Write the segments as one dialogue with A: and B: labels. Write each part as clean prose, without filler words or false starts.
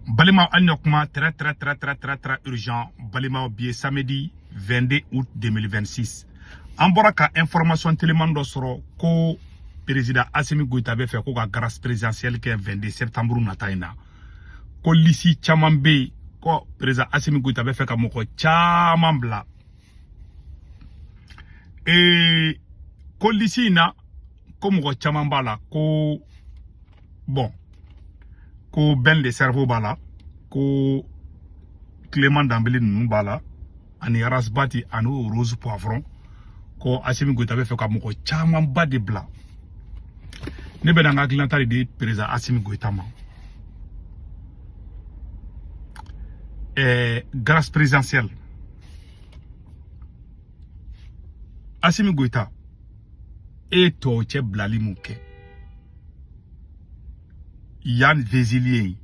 A: Balima Anyokma, très urgent. Balima Bié, samedi 22 août 2026. Amboraka information télémando soro ko président Assimi Goïta avait fait ko grâce présidentielle qui est 22 septembre nataina. Ko lisi chamambe ko président Assimi Goïta avait fait kamoko chamambla. Et ko lisi na ko moko chamambala ko bon. Ko ben le cerveau bala ko Clément Dambélé nous bala ani rasbati anu rose poivron ko Assimi Goïta avait fait comme ko chamam ba de bla ne be nga glanta de président Assimi Goïta ma grâce présidentielle Assimi Goïta et to che blali muke Yann Vézilien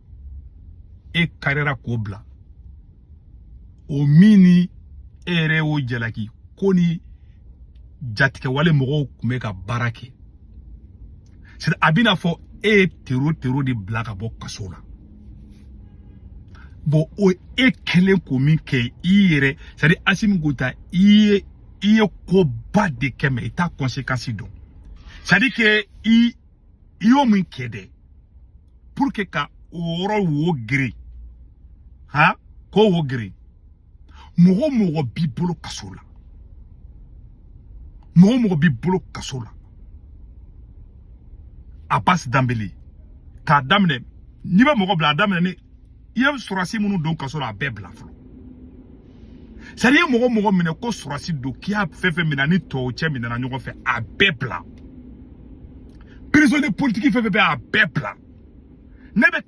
A: et Carrera Kobla o mini ere o jalaki koni jatike wale mogo kumeka barake c'est abina fo terreau de blaka bo kasola bo o kelen komi ke ire c'est Assimi Goïta iye ko ba de keme ta conséquence don c'est que iyo mun kede pour que ka oro wo gri ha ko wo gri mogo bibolo kasola mogo bibolo kasola Abbas Dambélé ka damne ni ba mogo bla damne ni yem surasi munu don kasola bebla flo sari mogo mine ko surasi do ki a fefe minani to che minana nyogo fe a bebla prisonnier politique fefe a bebla nebe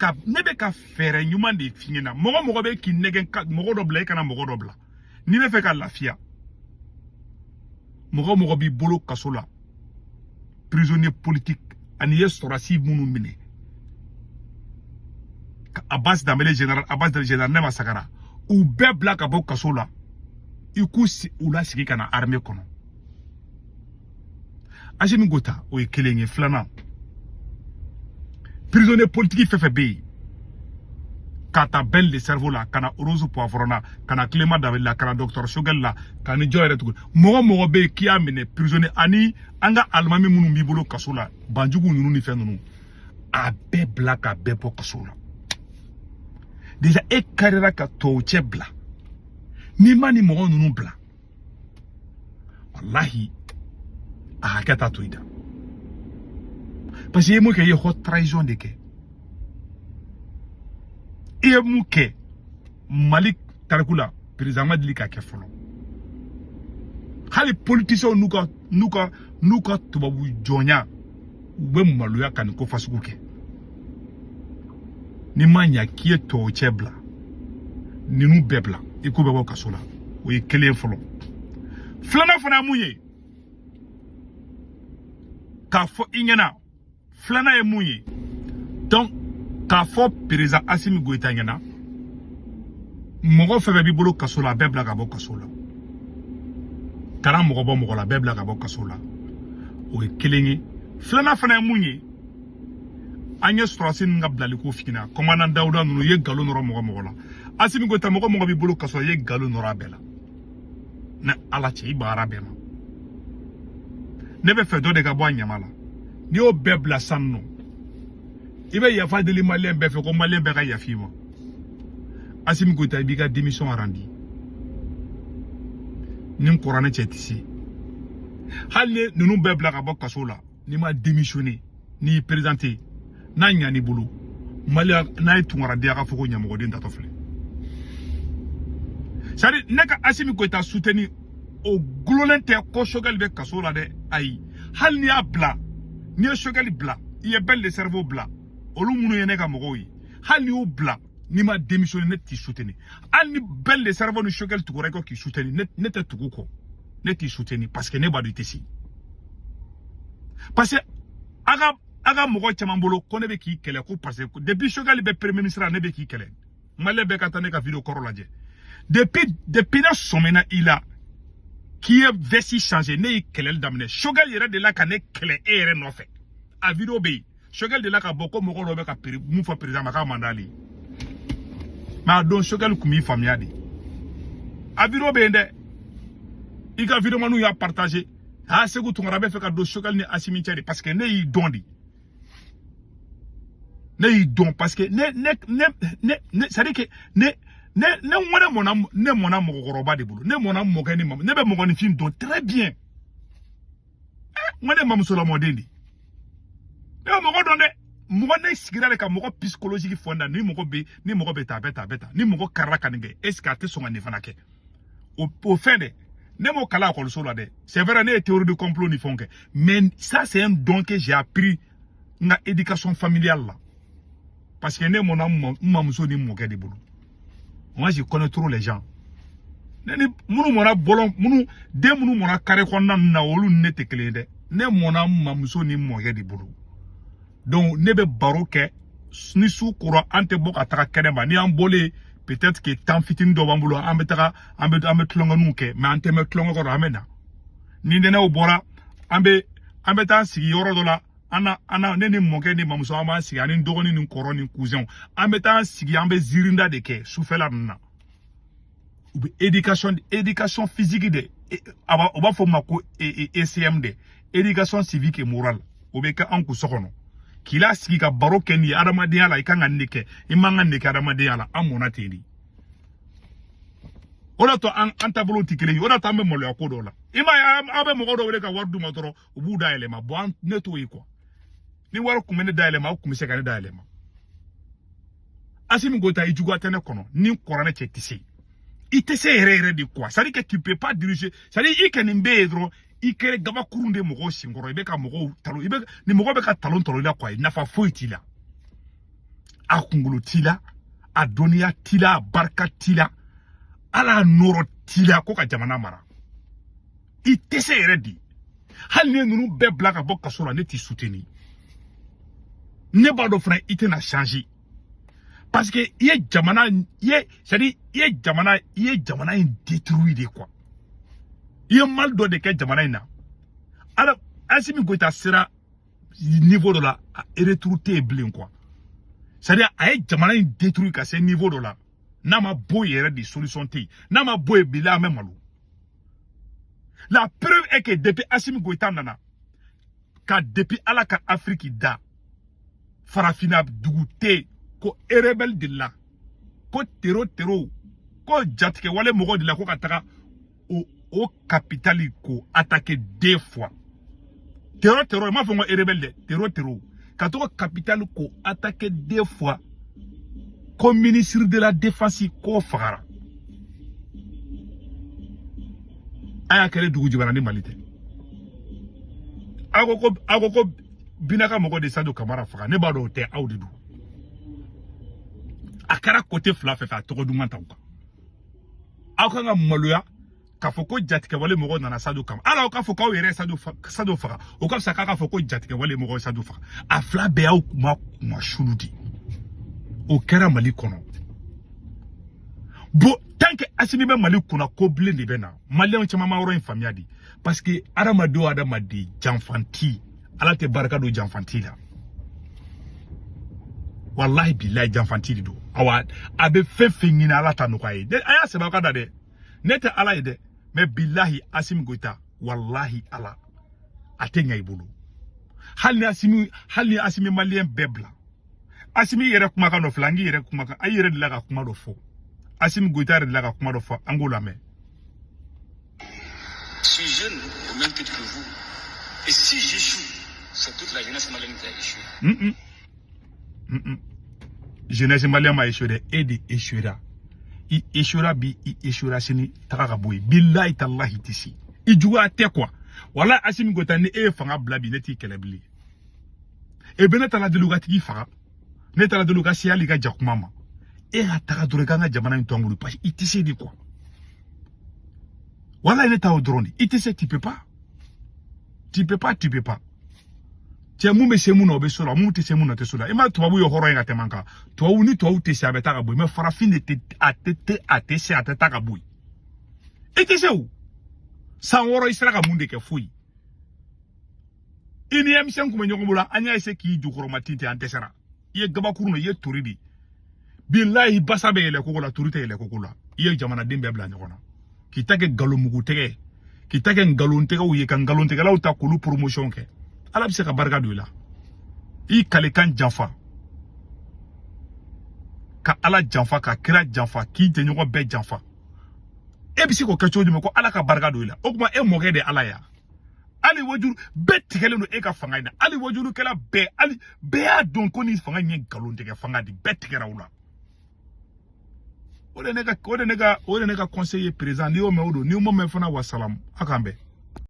A: ka fere nyuma de fingena mogo be ki negen ka mogo dobla e kana mogo dobla ni be fe ka lafia mogo bi bolo kasola prisonnier politique ani yestorasi munu mine Abbas Dambélé général nema sakara ou be bla ka bo kasola ikusi ula sigi kana armée kono Assimi Goïta o ekelenye flana prisonnier politique fait bé kata bel le cerveau la kana rose poivrona kana Clément Dambélé la kana docteur Choguel la kana joyre tout mogo be ki amene prisonnier ani anga almami munu mbibolo kasola banjugu nunu ni fe nunu a be blaka be po kasola déjà e karera ka to chebla ni mani mogo nunu bla wallahi a kata toida parce que moi que y a hot trahison de que et moi que Malik Tarkula président Madli ka kefolo hali politicien nuka tubabu jonya ube maluya kan ko fasuku ke ni manya ki to chebla ni nu bebla e ko bebo kasola o e kele folo flana fana muye ka fo ingena flana e muye donc ka fo président Assimi Goïta ngena mogo febe bi bolo kasola bebla ka bo kasola kara mogo la bebla ka bo kasola o e kelengi flana fana e muye anya strasin nga blali ko fikina commandant Daouda nunu ye galo noro mogo la Assimi Goïta mogo bi bolo kasola ye galo noro bela na ala che ibara bema nebe fe do de ka bo nyamala ni o bebla sanno ibe ya fa de li malien be fe ko malien be ka ya fimo Assimi Goïta bi ka démission arandi nim korane chetisi halle nunu bebla ka bo kasola ni ma démissionner ni présenter na nyani bulu malia na itungara dia ka foko nyamogo den tatofle sari neka Assimi Goïta soutenir au glolente ko Choguel be kasola de ay hal ni abla ni Choguel bla il est bel le cerveau bla olu munu yene ka mogo yi hal ni o bla ni ma démissionner net ti soutenir hal ni bel le cerveau ni Choguel tukore ko ki soutenir net tukuko net ti soutenir parce que ne ba du tesi parce que aga mogo chamambolo ko ne be ki kele ko parce que depuis Choguel be premier ministre ne be ki kele male be katane ka video korola je depuis na somena ila qui est vessi changé ne kelel damne Choguel yere de la kane kele ere no fait a vidéo be Choguel de la ka boko mogo lobe ka mu fa président maka mandali Mais don chocal kumi famiadi. A vidéo bende. Ika vidéo manu ya partager. Ah c'est que tu m'as fait do chocal ni Assimi Tchadi parce que ne y dondi. Ne y don parce que ne ça dit que ne mona mokoroba de boulot. Ne mona mogani mam. Ne be mogani film don très bien. Mona mam solo modendi. Ne mogo donde mogo ne sigira le ka mogo psychologique fonda ni mogo beta ni mogo karaka ninge est-ce que ate songa ne fanake au fin de ne mo kala ko solo de c'est vrai ne théorie de complot ni fonke mais ça c'est un don que j'ai appris na éducation familiale là parce que ne mon mamuso ni mogo de boulot moi je connais trop les gens ne munu mona bolon munu de munu mona kare ko na wolu ne te clé de ne mona mamuso ni mogo de boulot. Donc, ne be baroque, ni sou courant, ante bok ataka kenema, ni ambole, peut-être que tant fitin do bambulo, ambetaka, ambet longa nuke, mais ante met longa kora amena. Ni nene obora, ambeta sigi yoro dola, ana, nene moke ni mamuso ama sigi, anin dogoni ni koro ni cousin, ambeta sigi ambe zirinda de ke, soufela nana. Ou éducation physique de, oba fo mako, ECMD, éducation civique et morale, obeka anku sokono. Kila sigi ka baro keni adamaden la ikanga neke imanga neke adamaden la amona tedi ona to antabolo tikele ona ta me molo akodo la ima abe mo do wele ka wardu matoro ubu da elema bo an neto yi ko ni waro kumene da elema o kumise ka da elema Assimi Goïta ijugo atene kono ni korane chetisi itese ere di quoi ça dit que tu peux pas diriger ça dit ikenimbe dro ikere gaba kurunde mogo singoro ibeka mogo talo ibeka ni mogo beka talon tolo la kwa nafa foitila akungulu tila adonia tila barka tila ala noro tila ko ka jamana mara itese redi hal ne nunu be blaka bokka sola ne ti soutenir ne ba do frère ite na changer parce que ye jamana ye c'est dit ye jamana détruit de quoi. Il y a mal de que Jamanaina. Alors, Assimi Goïta sera niveau de la retrouvé blin quoi. C'est-à-dire, à Jamana détruit qu'à ce niveau de là. Nama boy des solutions. Nama boy bila même malou. La preuve est que depuis Assimi Goïta nana, que depuis Alaka Afrique da, Farafina Dougouté, ko erebel de là, ko tero, ko jatke wale mogo de la ko kataka au capital ko attaqué 2 fois. Terror, ma fongo rebelle terror. Quand au capital ko attaqué 2 fois, comme ministre de la défense ko fara. Aya kele dugu banani malite. Agoko binaka moko de Sadio Kamara fara ne ba do te awdidu. Akara côté fla fe fa to du mantauka. Akanga maluya kafoko jatike wale mogo nana Sadio Kamara ala okafo ka yere Sadio fara okafsa ka kafoko jatike wale mogo Sadio fara afla be au kuma shuludi o kera mali kono bo tant que Assimi be mali kono ko blende be na mali on chama mawro infamiadi parce que adamadi janfanti ala te baraka do janfanti la wallahi billahi janfanti do awa abe fefingina ala tanu kai de aya se ba kada de nete ala ide mais billahi Assimi Goïta wallahi ala atenya ibulu hali Assimi malien bebla Assimi yere kuma ka no flangi yere kuma ka ayere de la ka kuma do fo Assimi Goïta de la ka kuma do fo angola me
B: je suis jeune au même titre que vous et si j'échoue c'est toute la jeunesse malienne qui a échoué
A: jeunesse malienne a échoué et de échouera I échouera bi I échouera sini takakaboui billahi tallahi tisi I joua te quoi wala Assimi Goïta ni e fanga blabi neti kelebli e beneta la delugatigi fanga neta la delugasi ali ga jakumama e ga taka durega jamana ntongulu pa itisi di quoi wala neta o drone itisi tu peux pas Tia mume semu no be sola mu te semu no te sola e ma to babu yo horo nga te manka to wu ni to wu te se abeta ga boy me farafine te atete ta ga boy e te se u san woro isra ga munde ke fui ini em sen kuma nyoko bula anya ise ki ju koro matinte antesera ye gaba kuruno ye toridi billahi basa be yele koko la turite yele koko la iye jamana den be bla nyona ki take galo mugu tege ki take ngalon tege uye kan ngalon tege la uta kulu promotion ke ala bi se ka barka do la I kale kan janfa ka ala janfa ka kira janfa ki te nyoko be janfa e bi se ko kecho dum ko ala ka barka do la o kuma e moge de ala ya ali wajuru be tigele no e ka fanga ina ali wajuru kala be ali be a don ko ni fanga nyen galon tege fanga di be tigera wula o de nega conseiller président ni o me odo ni o mo me fana wa salam akambe